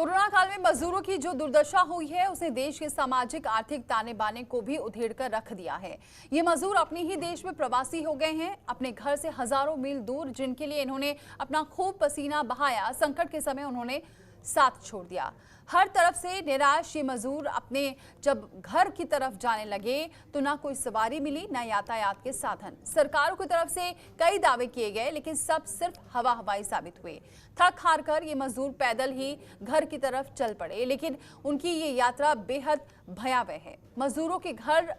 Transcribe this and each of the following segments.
Corona काल में मजदूरों की जो दुर्दशा हुई है उसने देश के सामाजिक आर्थिक ताने बाने को भी उधेड़ कर रख दिया है। ये मजदूर अपने ही देश में प्रवासी हो गए हैं, अपने घर से हजारों मील दूर, जिनके लिए इन्होंने अपना खूब पसीना बहाया। संकट के समय उन्होंने साथ छोड़ दिया। हर तरफ से निराश ये मजदूर अपने जब घर की तरफ जाने लगे तो ना कोई सवारी मिली, ना यातायात के साधन। सरकारों की तरफ से कई दावे किए गए, लेकिन सब सिर्फ हवा हवाई साबित हुए। थक हार कर ये मजदूर पैदल ही घर की तरफ चल पड़े, लेकिन उनकी ये यात्रा बेहद भयावह है। मजदूरों के घर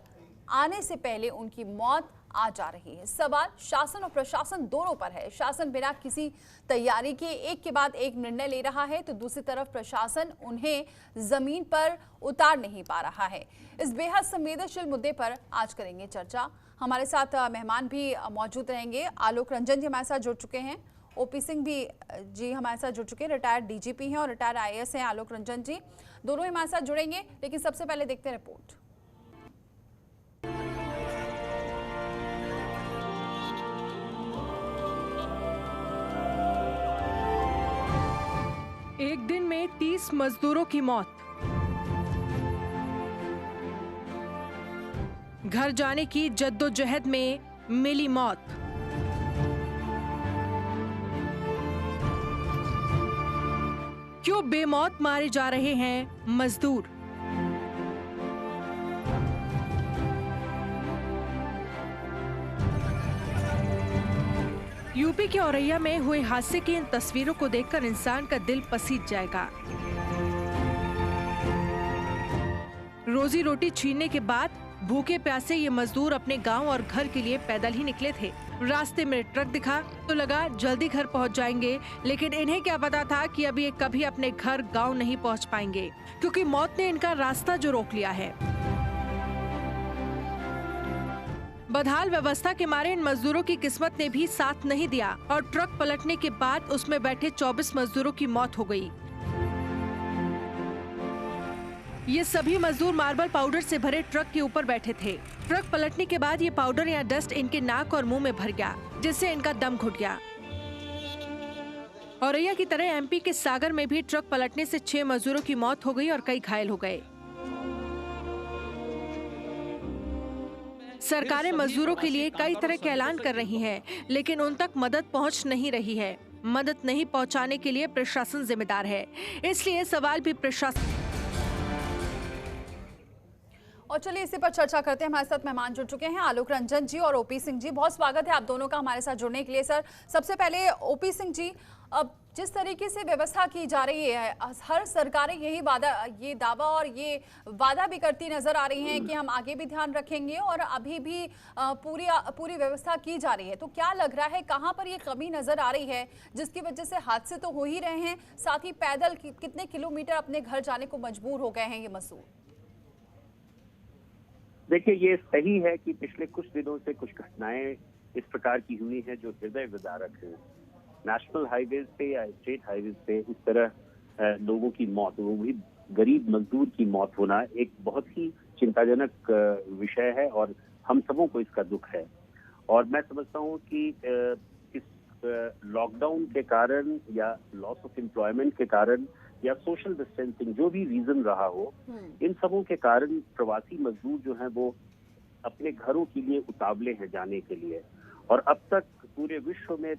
आने से पहले उनकी मौत आ जा रही है। सवाल शासन और प्रशासन दोनों पर है। शासन बिना किसी तैयारी के एक के बाद एक निर्णय ले रहा है, तो दूसरी तरफ प्रशासन उन्हें जमीन पर उतार नहीं पा रहा है। इस बेहद संवेदनशील मुद्दे पर आज करेंगे चर्चा। हमारे साथ मेहमान भी मौजूद रहेंगे। आलोक रंजन जी हमारे साथ जुड़ चुके हैं, ओपी सिंह भी जी हमारे साथ जुड़ चुके हैं, रिटायर्ड डीजीपी हैं और रिटायर्ड आईएएस हैं आलोक रंजन जी, दोनों ही हमारे साथ जुड़ेंगे। लेकिन सबसे पहले देखते हैं रिपोर्ट। एक दिन में 30 मजदूरों की मौत। घर जाने की जद्दोजहद में मिली मौत। क्यों बेमौत मारे जा रहे हैं मजदूर? यूपी के औरैया में हुए हादसे की इन तस्वीरों को देखकर इंसान का दिल पसीज जाएगा। रोजी रोटी छीनने के बाद भूखे प्यासे ये मजदूर अपने गांव और घर के लिए पैदल ही निकले थे। रास्ते में ट्रक दिखा तो लगा जल्दी घर पहुंच जाएंगे, लेकिन इन्हें क्या पता था कि अब ये कभी अपने घर गांव नहीं पहुंच पाएंगे, क्योंकि मौत ने इनका रास्ता जो रोक लिया है। बदहाल व्यवस्था के मारे इन मजदूरों की किस्मत ने भी साथ नहीं दिया और ट्रक पलटने के बाद उसमें बैठे 24 मजदूरों की मौत हो गई। ये सभी मजदूर मार्बल पाउडर से भरे ट्रक के ऊपर बैठे थे। ट्रक पलटने के बाद ये पाउडर या डस्ट इनके नाक और मुंह में भर गया, जिससे इनका दम घुट गया। औरैया की तरह एमपी के सागर में भी ट्रक पलटने से 6 मजदूरों की मौत हो गई और कई घायल हो गए। सरकारें मजदूरों के लिए कई तरह के ऐलान कर रही हैं, लेकिन उन तक मदद पहुंच नहीं रही है। मदद नहीं पहुंचाने के लिए प्रशासन जिम्मेदार है, इसलिए सवाल भी प्रशासन। और चलिए इसी पर चर्चा करते हैं। हमारे साथ मेहमान जुड़ चुके हैं, आलोक रंजन जी और ओपी सिंह जी। बहुत स्वागत है आप दोनों का हमारे साथ जुड़ने के लिए। सर, सबसे पहले ओपी सिंह जी, अब जिस तरीके से व्यवस्था की जा रही है, हर सरकारें ये दावा और ये वादा भी करती नजर आ रही हैं कि हम आगे भी ध्यान रखेंगे, और अभी भी पूरी व्यवस्था की जा रही है। तो क्या लग रहा है कहां पर ये कमी नजर आ रही है, जिसकी वजह से हादसे तो हो ही रहे हैं, साथ ही पैदल कितने किलोमीटर अपने घर जाने को मजबूर हो गए हैं ये मजदूर? देखिए, ये सही है कि पिछले कुछ दिनों से कुछ घटनाएं इस प्रकार की हुई हैं जो हृदय विदारक हैं। नेशनल हाईवेज पे या स्टेट हाईवेज पे इस तरह लोगों की मौत, वो भी गरीब मजदूर की मौत होना, एक बहुत ही चिंताजनक विषय है और हम सबों को इसका दुख है। और मैं समझता हूँ कि इस लॉकडाउन के कारण या लॉस ऑफ एम्प्लॉयमेंट के कारण या सोशल डिस्टेंसिंग, जो भी रीजन रहा हो, इन सबों के कारण प्रवासी मजदूर जो हैं वो अपने घरों के लिए उतावले हैं जाने के लिए। और अब तक पूरे विश्व में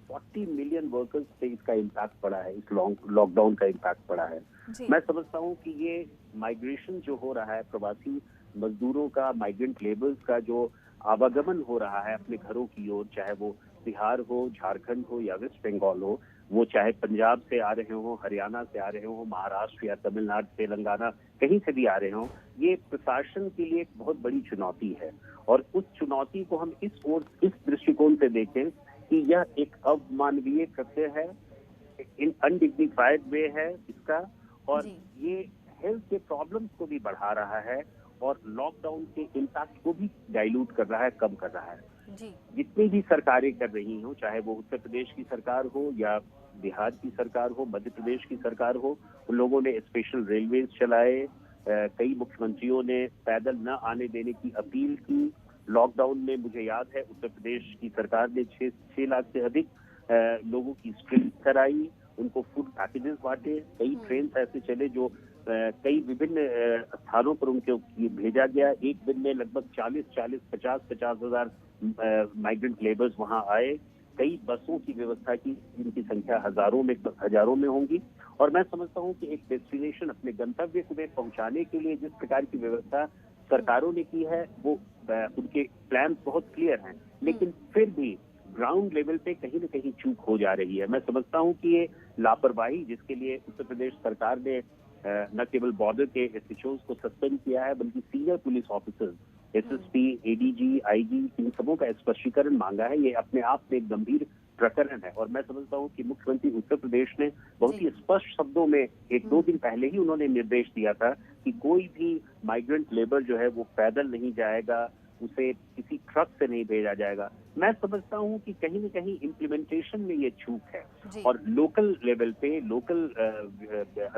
40 मिलियन वर्कर्स पे इसका इम्पैक्ट पड़ा है, इस लॉकडाउन का इम्पैक्ट पड़ा है। मैं समझता हूँ कि ये माइग्रेशन जो हो रहा है, प्रवासी मजदूरों का, माइग्रेंट लेबर्स का जो आवागमन हो रहा है अपने घरों की ओर, चाहे वो बिहार हो, झारखंड हो या वेस्ट बंगाल हो, वो चाहे पंजाब से आ रहे हो, हरियाणा से आ रहे हो, महाराष्ट्र या तमिलनाडु, तेलंगाना, कहीं से भी आ रहे हो, ये प्रशासन के लिए एक बहुत बड़ी चुनौती है। और उस चुनौती को हम इस दृष्टिकोण से देखें कि यह एक अमानवीय कृत्य है, इन अनडिग्निफाइड वे है इसका, और ये हेल्थ के प्रॉब्लम्स को भी बढ़ा रहा है और लॉकडाउन के इम्पैक्ट को भी डाइल्यूट कर रहा है, कम कर रहा है। जितनी भी सरकारें कर रही हो, चाहे वो उत्तर प्रदेश की सरकार हो या बिहार की सरकार हो, मध्य प्रदेश की सरकार हो, उन लोगों ने स्पेशल रेलवे चलाए, कई मुख्यमंत्रियों ने पैदल न आने देने की अपील की। लॉकडाउन में मुझे याद है उत्तर प्रदेश की सरकार ने 6 लाख से अधिक लोगों की स्क्रीनिंग कराई, उनको फूड पैकेजेस बांटे, कई ट्रेन ऐसे चले जो कई विभिन्न स्थानों पर उनके भेजा गया। एक दिन में लगभग 40-50 हजार माइग्रेंट लेबर्स वहां आए। कई बसों की व्यवस्था की, जिनकी संख्या हजारों में होंगी। और मैं समझता हूं कि एक डेस्टिनेशन, अपने गंतव्य को पहुंचाने के लिए जिस प्रकार की व्यवस्था सरकारों ने की है, वो उनके प्लान बहुत क्लियर हैं, लेकिन फिर भी ग्राउंड लेवल पे कहीं न कहीं चूक हो जा रही है। मैं समझता हूं कि ये लापरवाही, जिसके लिए उत्तर प्रदेश सरकार ने न केवल बॉर्डर के एसएचओज को सस्पेंड किया है, बल्कि senior police officers, SSP, ADG, IG, इन सबों का स्पष्टीकरण मांगा है। ये अपने आप में एक गंभीर प्रकरण है। और मैं समझता हूं कि मुख्यमंत्री उत्तर प्रदेश ने बहुत ही स्पष्ट शब्दों में 1-2 दिन पहले ही उन्होंने निर्देश दिया था कि कोई भी माइग्रेंट लेबर जो है वो पैदल नहीं जाएगा, उसे किसी ट्रक से नहीं भेजा जाएगा। मैं समझता हूं कि कहीं न कहीं इम्प्लीमेंटेशन में ये चूक है और लोकल लेवल पे, लोकल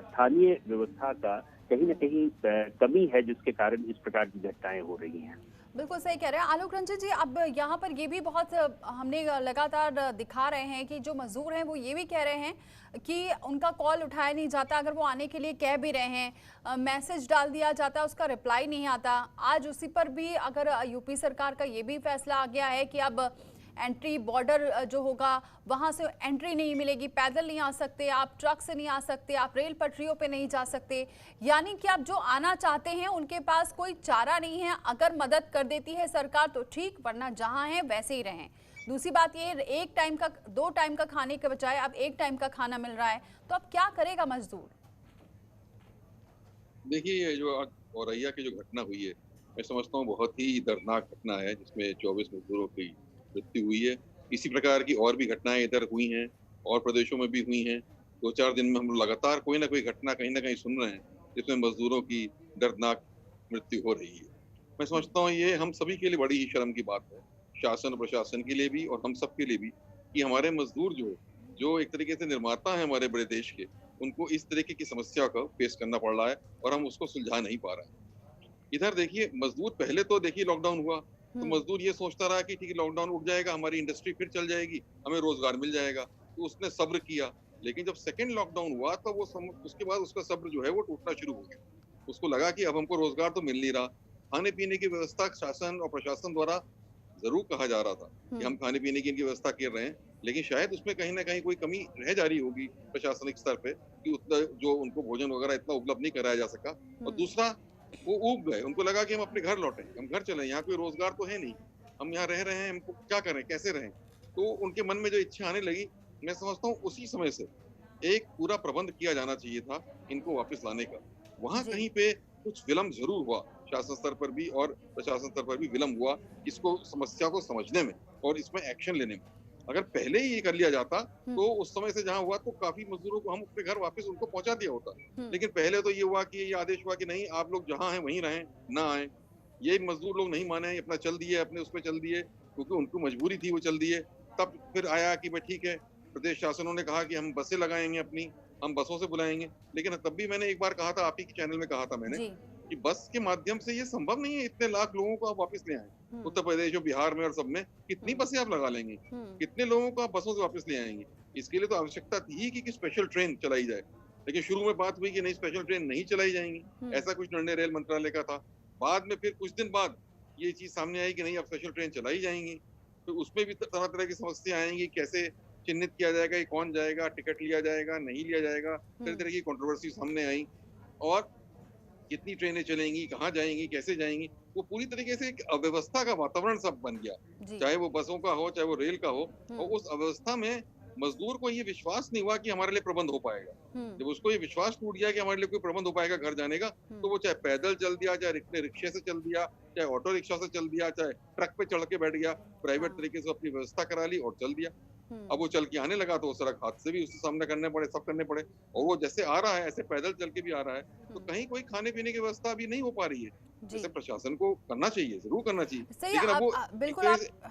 स्थानीय व्यवस्था का कहीं न कहीं कमी है, जिसके कारण इस प्रकार की घटनाएं हो रही हैं। बिल्कुल सही कह रहे हैं आलोक रंजन जी। अब यहाँ पर ये भी बहुत हमने लगातार दिखा रहे हैं कि जो मजदूर हैं वो ये भी कह रहे हैं कि उनका कॉल उठाया नहीं जाता। अगर वो आने के लिए कह भी रहे हैं, मैसेज डाल दिया जाता है, उसका रिप्लाई नहीं आता। आज उसी पर भी अगर यूपी सरकार का ये भी फैसला आ गया है कि अब एंट्री, बॉर्डर जो होगा वहां से एंट्री नहीं मिलेगी, पैदल नहीं आ सकते आप, ट्रक से नहीं आ सकते आप, रेल पटरियों पे नहीं जा सकते। यानी कि आप जो आना चाहते हैं उनके पास कोई चारा नहीं है। अगर मदद कर देती है सरकार तो ठीक, वरना जहां हैं वैसे ही रहें। दूसरी बात ये, 1 टाइम का 2 टाइम का खाने के बजाय अब 1 टाइम का खाना मिल रहा है, तो अब क्या करेगा मजदूर? देखिए, ये जो औरैया की जो घटना हुई है, मैं समझता हूँ बहुत ही दर्दनाक घटना है, जिसमें 24 मजदूरों की मृत्यु हुई है। इसी प्रकार की और भी घटनाएं इधर हुई हैं और प्रदेशों में भी हुई हैं। 2-4 दिन में हम लगातार कोई ना कोई घटना कहीं ना कहीं सुन रहे हैं, जिसमें मजदूरों की दर्दनाक मृत्यु हो रही है। मैं समझता हूँ ये हम सभी के लिए बड़ी ही शर्म की बात है, शासन प्रशासन के लिए भी और हम सब के लिए भी, कि हमारे मजदूर जो एक तरीके से निर्माता है हमारे बड़े देश के, उनको इस तरीके की समस्या को फेस करना पड़ रहा है और हम उसको सुलझा नहीं पा रहे हैं। इधर देखिए, मजदूर पहले तो देखिए लॉकडाउन हुआ तो मजदूर ये सोचता रहा कि ठीक है, लॉकडाउन उठ जाएगा, हमारी इंडस्ट्री फिर चल जाएगी, हमें रोजगार मिल जाएगा, तो उसने सब्र किया। लेकिन जब सेकेंड लॉकडाउन हुआ तो उसके बाद उसका सब्र जो है वो टूटना शुरू हो गया। उसको लगा कि अब हमको रोजगार तो मिल नहीं रहा। खाने पीने की व्यवस्था शासन और प्रशासन द्वारा जरूर कहा जा रहा था कि हम खाने पीने की इनकी व्यवस्था कर रहे हैं, लेकिन शायद उसमें कहीं ना कहीं कोई कमी रह जा रही होगी प्रशासनिक स्तर पे, कि उतना जो उनको भोजन वगैरह इतना उपलब्ध नहीं कराया जा सका। और दूसरा, वो ऊब गए, उनको लगा कि हम अपने घर लौटें, हम घर चलें, यहाँ कोई रोजगार तो है नहीं, हम यहाँ रह रहे हैं, हमको क्या करें, कैसे रहें। तो उनके मन में जो इच्छा आने लगी, मैं समझता हूँ उसी समय से एक पूरा प्रबंध किया जाना चाहिए था इनको वापस लाने का। वहां कहीं पे कुछ विलम्ब जरूर हुआ, शासन स्तर पर भी और प्रशासन स्तर पर भी विलम्ब हुआ इसको, समस्या को समझने में और इसमें एक्शन लेने में। अगर पहले ही ये कर लिया जाता तो उस समय से जहां हुआ तो काफी मजदूरों को हम अपने घर वापस उनको पहुंचा दिया होता। लेकिन पहले तो ये हुआ कि ये आदेश हुआ कि नहीं, आप लोग जहां हैं वहीं रहें, ना आए। ये मजदूर लोग नहीं माने, अपना चल दिए, अपने उसमें चल दिए, क्योंकि उनको मजबूरी थी, वो चल दिए। तब फिर आया कि भाई ठीक है, प्रदेश शासनों ने कहा कि हम बसें लगाएंगे अपनी, हम बसों से बुलाएंगे। लेकिन तब भी मैंने एक बार कहा था, आप ही के चैनल में कहा था मैंने, कि बस के माध्यम से ये संभव नहीं है, इतने लाख लोगों को आप वापस ले आए। उत्तर प्रदेश और बिहार में और सब में कितनी बसें आप लगा लेंगे, कितने लोगों को आप बसों से वापस ले आएंगे। इसके लिए तो आवश्यकता थी कि स्पेशल ट्रेन चलाई जाए। लेकिन शुरू में बात हुई कि नहीं, स्पेशल ट्रेन नहीं चलाई जाएंगी, ऐसा कुछ निर्णय रेल मंत्रालय का था। बाद में फिर कुछ दिन बाद ये चीज सामने आई कि नहीं, अब स्पेशल ट्रेन चलाई जाएंगी। तो उसमें भी तरह तरह की समस्या आएंगी, कैसे चिन्हित किया जाएगा कि कौन जाएगा, टिकट लिया जाएगा, नहीं लिया जाएगा, तरह तरह की कंट्रोवर्सी सामने आई। और कितनी ट्रेनें चलेंगी, कहाँ जाएंगी, कैसे जाएंगी, वो पूरी तरीके से एक अव्यवस्था का वातावरण सब बन गया, चाहे वो बसों का हो, चाहे वो रेल का हो। और उस अवस्था में मजदूर को ये विश्वास नहीं हुआ कि हमारे लिए प्रबंध हो पाएगा। जब उसको ये विश्वास टूट गया कि हमारे लिए कोई प्रबंध हो पाएगा घर जाने का, तो वो चाहे पैदल चल दिया, चाहे रिक्शे से चल दिया, चाहे ऑटो रिक्शा से चल दिया, चाहे ट्रक पे चढ़ के बैठ गया, प्राइवेट तरीके से अपनी व्यवस्था करा ली और चल दिया। अब वो चल के आने लगा तो सड़क हादसे भी उसके सामने करने पड़े, सब करने पड़े। और वो जैसे आ रहा है ऐसे पैदल चल के भी आ रहा है, तो कहीं कोई खाने पीने की व्यवस्था अभी नहीं हो पा रही है। जैसे प्रशासन को करना चाहिए, जरूर करना चाहिए। सही है, बिल्कुल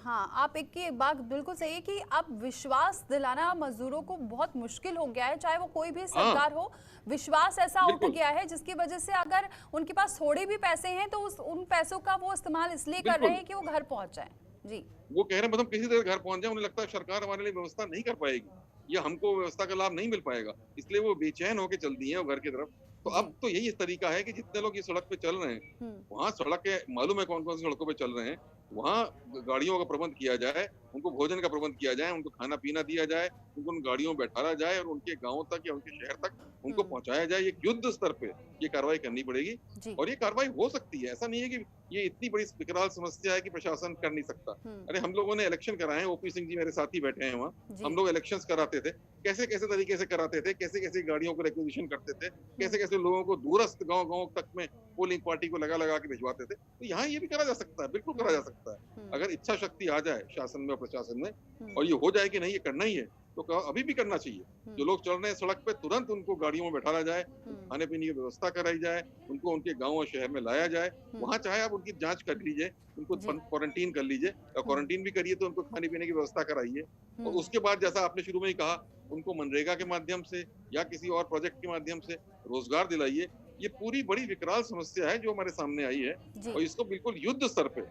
आप एक की बात बिल्कुल सही है कि अब विश्वास दिलाना मजदूरों को बहुत मुश्किल हो गया है, चाहे वो कोई भी सरकार हो। विश्वास ऐसा उठ गया है जिसकी वजह से अगर उनके पास थोड़े भी पैसे हैं तो उन पैसों का वो इस्तेमाल इसलिए कर रहे हैं कि वो घर पहुंच जाए। जी, वो कह रहे हैं मतलब किसी तरह घर पहुंच जाए, उन्हें लगता है सरकार हमारे लिए व्यवस्था नहीं कर पाएगी। या हमको व्यवस्था का लाभ नहीं मिल पाएगा, इसलिए वो बेचैन होकर चल दिए हैं वो घर की तरफ। तो अब तो यही तरीका है कि जितने लोग ये सड़क पे चल रहे हैं, वहां सड़क के मालूम है कौन कौन सी सड़कों पे चल रहे हैं, वहां गाड़ियों का प्रबंध किया जाए, उनको भोजन का प्रबंध किया जाए, उनको खाना पीना दिया जाए, उनको उन गाड़ियों में बैठाया जाए और उनके गांव तक या उनके शहर तक उनको पहुंचाया जाए। ये युद्ध स्तर पे ये कार्रवाई करनी पड़ेगी और ये कार्रवाई हो सकती है। ऐसा नहीं है कि ये इतनी बड़ी विकराल समस्या है कि प्रशासन कर नहीं सकता। अरे हम लोगों ने इलेक्शन कराए, ओपी सिंह जी मेरे साथी बैठे हैं वहाँ, हम लोग इलेक्शंस कराते थे, कैसे कैसे तरीके से कराते थे, कैसे कैसे गाड़ियों को रिक्विजिशन करते थे, कैसे कैसे लोगों को दूरस्थ गांव गांव तक में पोलिंग पार्टी को लगा लगा के भिजवाते थे। तो यहाँ ये भी करा जा सकता है, बिल्कुल करा जा सकता है, अगर इच्छा शक्ति आ जाए शासन में और प्रशासन में, और ये हो जाए कि नहीं ये करना ही है तो अभी भी करना चाहिए। जो लोग चल रहे हैं सड़क पे तुरंत उनको गाड़ियों में बैठाया जाए, खाने पीने की व्यवस्था कराई जाए, उनको उनके गांव और शहर में लाया जाए, वहां चाहे आप उनकी जांच कर लीजिए, उनको क्वारंटीन कर लीजिए, या क्वारंटीन भी करिए तो उनको खाने पीने की व्यवस्था कराइए। और उसके बाद जैसा आपने शुरू में ही कहा, उनको मनरेगा के माध्यम से या किसी और प्रोजेक्ट के माध्यम से रोजगार दिलाइए। ये पूरी बड़ी विकराल समस्या है जो हमारे सामने आई है और इसको बिल्कुल युद्ध स्तर पे,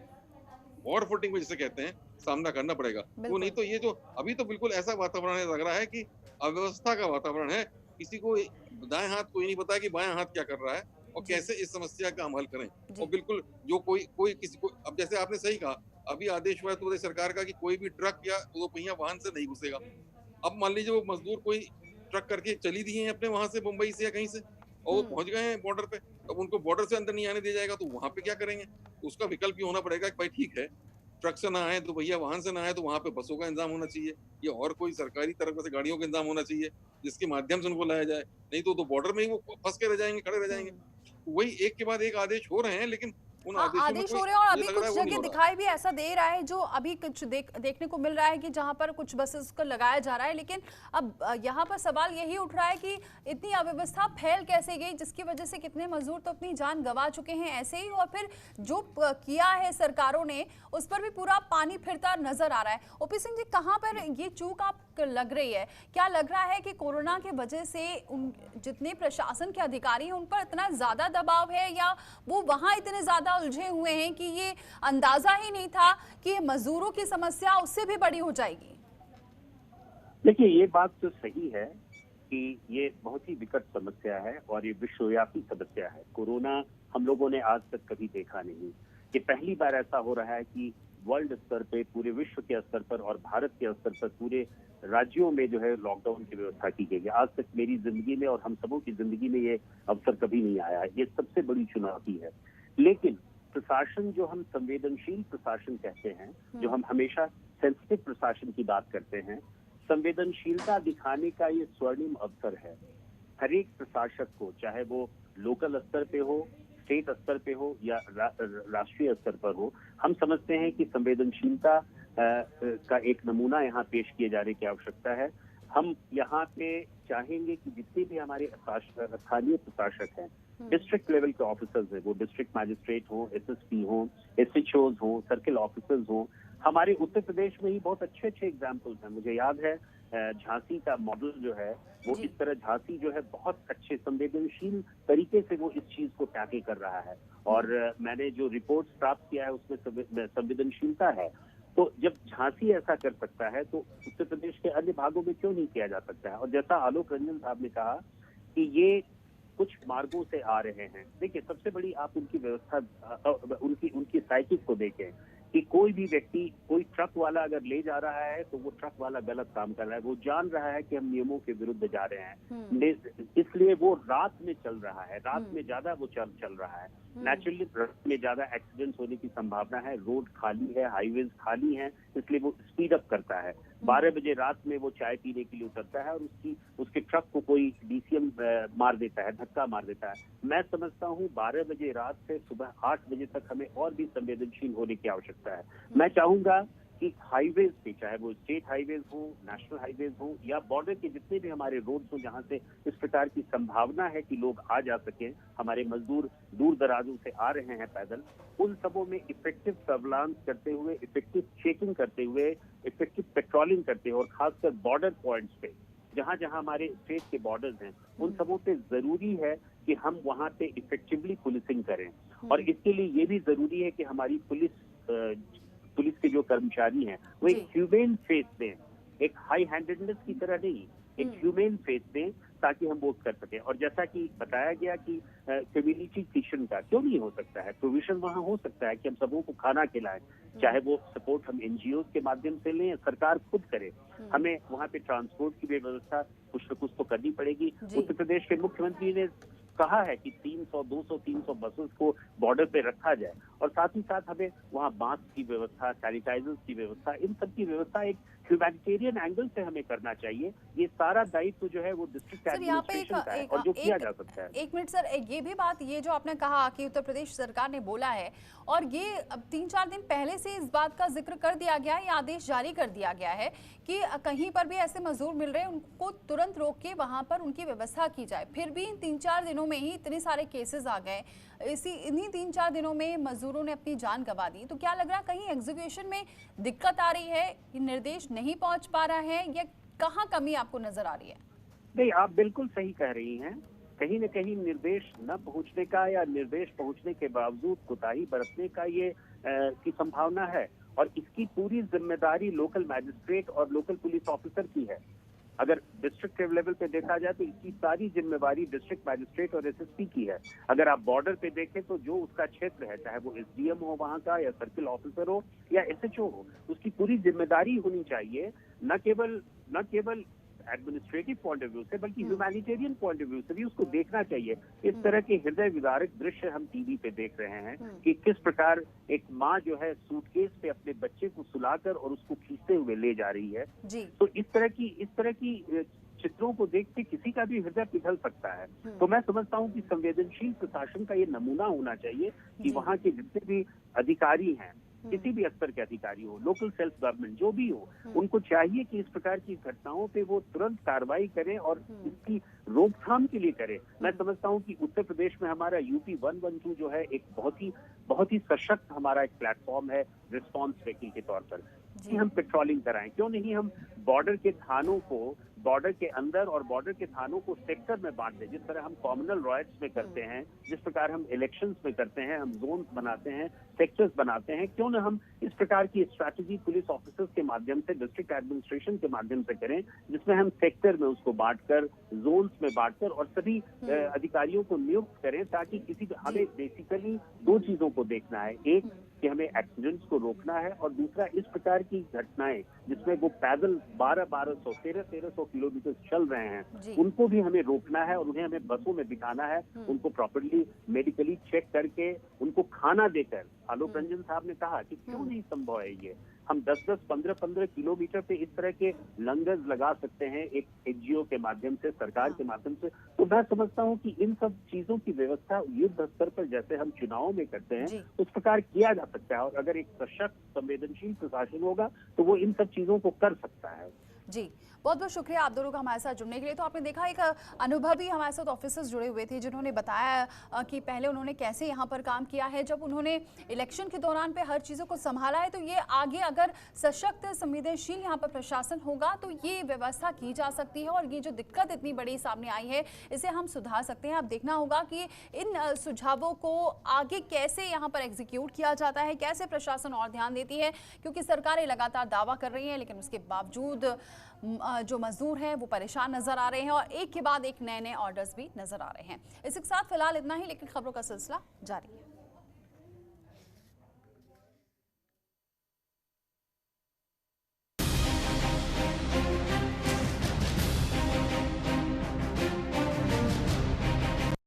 वॉर फुटिंग में जिसे कहते हैं, सामना करना पड़ेगा। वो नहीं तो ये जो अभी तो बिल्कुल ऐसा वातावरण है, लग रहा है कि अव्यवस्था का वातावरण है, किसी को दाएं हाथ कोई नहीं पता कि बाएं हाथ क्या कर रहा है और कैसे इस समस्या का हल करें। और बिल्कुल जो कोई किसी को, अब जैसे आपने सही कहा, अभी आदेश हुआ है सरकार का कि कोई भी ट्रक या दो पहिया वाहन से नहीं घुसेगा। अब मान लीजिए वो मजदूर कोई ट्रक करके चली दिए हैं अपने वहां से, मुंबई से या कहीं से, और वो पहुंच गए हैं बॉर्डर पे, अब उनको बॉर्डर से अंदर नहीं आने दिया जाएगा तो वहां पे क्या करेंगे? तो उसका विकल्प ये होना पड़ेगा कि भाई ठीक है, ट्रक से ना आए तो भैया वाहन से ना आए तो वहां पे बसों का इंतजाम होना चाहिए या और कोई सरकारी तरफ से गाड़ियों का इंतजाम होना चाहिए जिसके माध्यम से उनको लाया जाए। नहीं तो बॉर्डर में ही वो फंस के रह जाएंगे, खड़े रह जाएंगे। वही एक के बाद एक आदेश हो रहे हैं, लेकिन उन आदेशों में आदेश हो रहे हैं और अभी मुझे लग कुछ रहा है वो नहीं जगह हो रहा। दिखाई भी ऐसा दे रहा है, जो अभी कुछ देखने को मिल रहा है कि जहां पर कुछ बसेस को लगाया जा रहा है। लेकिन अब यहाँ पर सवाल यही उठ रहा है कि इतनी अव्यवस्था फैल कैसे गई, जिसकी वजह से कितने मजदूर तो अपनी जान गंवा चुके हैं ऐसे ही, और फिर जो किया है सरकारों ने उस पर भी पूरा पानी फिरता नजर आ रहा है। ओपी सिंह जी, कहाँ पर ये चूक आप लग रही है? क्या लग रहा है कि कोरोना के वजह से जितने प्रशासन के अधिकारी हैं उन पर इतना ज्यादा दबाव है, या वो वहां इतने ज्यादा उलझे हुए हैं कि ये अंदाजा ही नहीं था कि मजदूरों की समस्या उससे भी बड़ी हो जाएगी? देखिए, ये बात तो सही है कि ये बहुत ही विकट समस्या है और ये विश्वव्यापी समस्या है। कोरोना हम लोगों ने आज तक कभी देखा नहीं। ये पहली बार ऐसा हो रहा है कि वर्ल्ड स्तर पे, पूरे विश्व के स्तर पर और भारत के स्तर पर पूरे राज्यों में जो है लॉकडाउन की व्यवस्था की गई है। आज तक मेरी जिंदगी में और हम सबों की जिंदगी में ये अवसर कभी नहीं आया है। ये सबसे बड़ी चुनौती है। लेकिन प्रशासन, जो हम संवेदनशील प्रशासन कहते हैं, जो हम हमेशा सेंसिटिव प्रशासन की बात करते हैं, संवेदनशीलता दिखाने का ये स्वर्णिम अवसर है। हर एक प्रशासक को, चाहे वो लोकल स्तर पे हो, स्टेट स्तर पे हो या राष्ट्रीय स्तर पर हो, हम समझते हैं कि संवेदनशीलता का एक नमूना यहाँ पेश किए जाने की आवश्यकता है। हम यहाँ पे चाहेंगे कि जितने भी हमारे स्थानीय प्रशासक हैं, डिस्ट्रिक्ट लेवल के ऑफिसर्स हैं, वो डिस्ट्रिक्ट मैजिस्ट्रेट हो, एसएसपी हो, एसएचओज हो, सर्किल ऑफिसर्स हो, हमारे उत्तर प्रदेश में ही बहुत अच्छे अच्छे एग्जाम्पल्स हैं। मुझे याद है झांसी का मॉडल जो है वो इस तरह, झांसी जो है बहुत अच्छे संवेदनशील तरीके से वो इस चीज को टैकल कर रहा है। और मैंने जो रिपोर्ट्स प्राप्त किया है उसमें संवेदनशीलता है। तो जब झांसी ऐसा कर सकता है तो उत्तर प्रदेश के अन्य भागों में क्यों नहीं किया जा सकता है? और जैसा आलोक रंजन साहब ने कहा कि ये कुछ मार्गों से आ रहे हैं। देखिए, सबसे बड़ी आप उनकी व्यवस्था, उनकी साइकिल को देखें कि कोई भी व्यक्ति, कोई ट्रक वाला अगर ले जा रहा है तो वो ट्रक वाला गलत काम कर रहा है। वो जान रहा है कि हम नियमों के विरुद्ध जा रहे हैं, इसलिए वो रात में चल रहा है, रात में ज्यादा वो चल रहा है। नेचुरली रात में ज्यादा एक्सीडेंट्स होने की संभावना है, रोड खाली है, हाईवेज खाली है, इसलिए वो स्पीड अप करता है। 12 बजे रात में वो चाय पीने के लिए उतरता है और उसके ट्रक को कोई डीसीएम मार देता है, धक्का मार देता है। मैं समझता हूँ 12 बजे रात से सुबह 8 बजे तक हमें और भी संवेदनशील होने की आवश्यकता है। मैं चाहूंगा कि हाईवेज पे, चाहे वो स्टेट हाईवेज हो, नेशनल हाईवेज हो या बॉर्डर के जितने भी हमारे रोड्स हो जहां से इस प्रकार की संभावना है कि लोग आ जा सके, हमारे मजदूर दूर दराजों से आ रहे हैं पैदल, उन सबों में इफेक्टिव सर्विलांस करते हुए, इफेक्टिव चेकिंग करते हुए, इफेक्टिव पेट्रोलिंग करते हुए, और खासकर बॉर्डर पॉइंट्स पे जहां जहां हमारे स्टेट के बॉर्डर्स हैं, उन सबों पे जरूरी है कि हम वहां पे इफेक्टिवली पुलिसिंग करें। और इसके लिए ये भी जरूरी है कि हमारी पुलिस के जो कर्मचारी हैं वो एक ह्यूमेन फेस दें, एक हाई हैंडेडनेस की तरह नहीं, एक ह्यूमेन फेस दें ताकि हम वोट कर सकें। और जैसा कि बताया गया कि कम्युनिटी किचन का क्यों नहीं हो सकता है, प्रोविजन वहाँ हो सकता है कि हम सबों को खाना खिलाएं, चाहे वो सपोर्ट हम एनजीओ के माध्यम से लें, सरकार खुद करे। हमें वहाँ पे ट्रांसपोर्ट की व्यवस्था कुछ न कुछ तो करनी पड़ेगी। उत्तर प्रदेश के मुख्यमंत्री ने कहा है कि 300, 200, 300 बसेस को बॉर्डर पे रखा जाए, और साथ ही साथ हमें वहाँ मास्क की व्यवस्था, सैनिटाइजर्स की व्यवस्था, इन सब की व्यवस्था एक ह्यूमैनिटेरियन एंगल से हमें करना चाहिए। ये सारा दायित्व जो है वो डिस्ट्रिक्ट एडमिनिस्ट्रेशन का है और जो किया जा सकता है। एक मिनट सर, ये भी बात, ये जो आपने कहा कि उत्तर प्रदेश सरकार ने बोला है, और ये अब 3-4 दिन पहले से इस बात का जिक्र कर दिया गया है, ये आदेश जारी कर दिया गया है कि कहीं पर भी ऐसे मजदूर मिल रहे हैं उनको तुरंत रोक के वहां पर उनकी व्यवस्था की जाए। फिर भी इन 3-4 दिनों में ही इतने सारे केसेस आ गए, इन्हीं 3-4 दिनों में मजदूरों ने अपनी जान गंवा दी। तो क्या लग रहा है कहीं एग्जीक्यूशन में दिक्कत आ रही है, ये निर्देश नहीं पहुंच पा रहा है, या कहाँ कमी आपको नजर आ रही है? नहीं, आप बिल्कुल सही कह रही हैं। कहीं न कहीं निर्देश न पहुंचने का या निर्देश पहुंचने के बावजूद कोताही बरतने का ये की संभावना है, और इसकी पूरी जिम्मेदारी लोकल मैजिस्ट्रेट और लोकल पुलिस ऑफिसर की है। अगर डिस्ट्रिक्ट लेवल पे देखा जाए तो इसकी सारी जिम्मेवारी डिस्ट्रिक्ट मैजिस्ट्रेट और एसएसपी की है। अगर आप बॉर्डर पे देखें तो जो उसका क्षेत्र है, चाहे वो एसडीएम हो वहाँ का, या सर्किल ऑफिसर हो, या एसएचओ हो, उसकी पूरी जिम्मेदारी होनी चाहिए, न केवल एडमिनिस्ट्रेटिव पॉइंट ऑफ व्यू से बल्कि ह्यूमैनिटेरियन पॉइंट ऑफ व्यू से भी उसको देखना चाहिए। इस तरह के हृदय विदारक दृश्य हम टीवी पे देख रहे हैं कि किस प्रकार एक माँ जो है सूटकेस पे अपने बच्चे को सुलाकर और उसको खींचते हुए ले जा रही है। तो इस तरह की चित्रों को देख के किसी का भी हृदय पिघल सकता है। तो मैं समझता हूँ कि संवेदनशील प्रशासन का ये नमूना होना चाहिए कि वहाँ के जितने भी अधिकारी हैं, किसी भी स्तर के अधिकारी हो, लोकल सेल्फ गवर्नमेंट जो भी हो, उनको चाहिए कि इस प्रकार की घटनाओं पे वो तुरंत कार्रवाई करें और इसकी रोकथाम के लिए करें। मैं समझता हूँ कि उत्तर प्रदेश में हमारा यूपी 112 जो है एक बहुत ही सशक्त हमारा एक प्लेटफॉर्म है रिस्पॉन्स व्हीकल के तौर पर, कि हम पेट्रोलिंग कराएं। क्यों नहीं हम बॉर्डर के थानों को, बॉर्डर के अंदर और बॉर्डर के थानों को सेक्टर में बांट दें, जिस तरह हम कॉमनल रॉयट्स में करते हैं, जिस प्रकार हम इलेक्शंस में करते हैं, हम जोन्स बनाते हैं, सेक्टर्स बनाते हैं। क्यों ना हम इस प्रकार की स्ट्रैटेजी पुलिस ऑफिसर्स के माध्यम से, डिस्ट्रिक्ट एडमिनिस्ट्रेशन के माध्यम से करें, जिसमें हम सेक्टर में उसको बांटकर, जोन्स में बांटकर और सभी अधिकारियों को नियुक्त करें, ताकि हमें बेसिकली 2 चीजों को देखना है। एक कि हमें एक्सीडेंट्स को रोकना है, और दूसरा इस प्रकार की घटनाएं जिसमें वो पैदल 1200, 1300 किलोमीटर चल रहे हैं, उनको भी हमें रोकना है, और उन्हें हमें बसों में बिठाना है, उनको प्रॉपर्ली मेडिकली चेक करके, उनको खाना देकर। आलोक रंजन साहब ने कहा कि क्यों नहीं संभव है ये, हम 10-10, 15-15 किलोमीटर पे इस तरह के लंगर्स लगा सकते हैं एक एनजीओ के माध्यम से, सरकार के माध्यम से। तो मैं समझता हूँ कि इन सब चीजों की व्यवस्था युद्ध स्तर पर जैसे हम चुनाव में करते हैं उस प्रकार किया जा सकता है, और अगर एक सशक्त संवेदनशील प्रशासन होगा तो वो इन सब चीजों को कर सकता है। जी, बहुत बहुत शुक्रिया आप दोनों का हमारे साथ जुड़ने के लिए। तो आपने देखा एक अनुभवी हमारे साथ ऑफिसर्स जुड़े हुए थे, जिन्होंने बताया कि पहले उन्होंने कैसे यहाँ पर काम किया है, जब उन्होंने इलेक्शन के दौरान पे हर चीज़ों को संभाला है। तो ये आगे अगर सशक्त संवेदनशील यहाँ पर प्रशासन होगा तो ये व्यवस्था की जा सकती है, और ये जो दिक्कत इतनी बड़ी सामने आई है इसे हम सुधार सकते हैं। अब देखना होगा कि इन सुझावों को आगे कैसे यहाँ पर एग्जीक्यूट किया जाता है, कैसे प्रशासन और ध्यान देती है, क्योंकि सरकारें लगातार दावा कर रही हैं, लेकिन उसके बावजूद जो मजदूर हैं वो परेशान नजर आ रहे हैं, और एक के बाद एक नए नए ऑर्डर्स भी नजर आ रहे हैं। इसके साथ फिलहाल इतना ही, लेकिन खबरों का सिलसिला जारी है।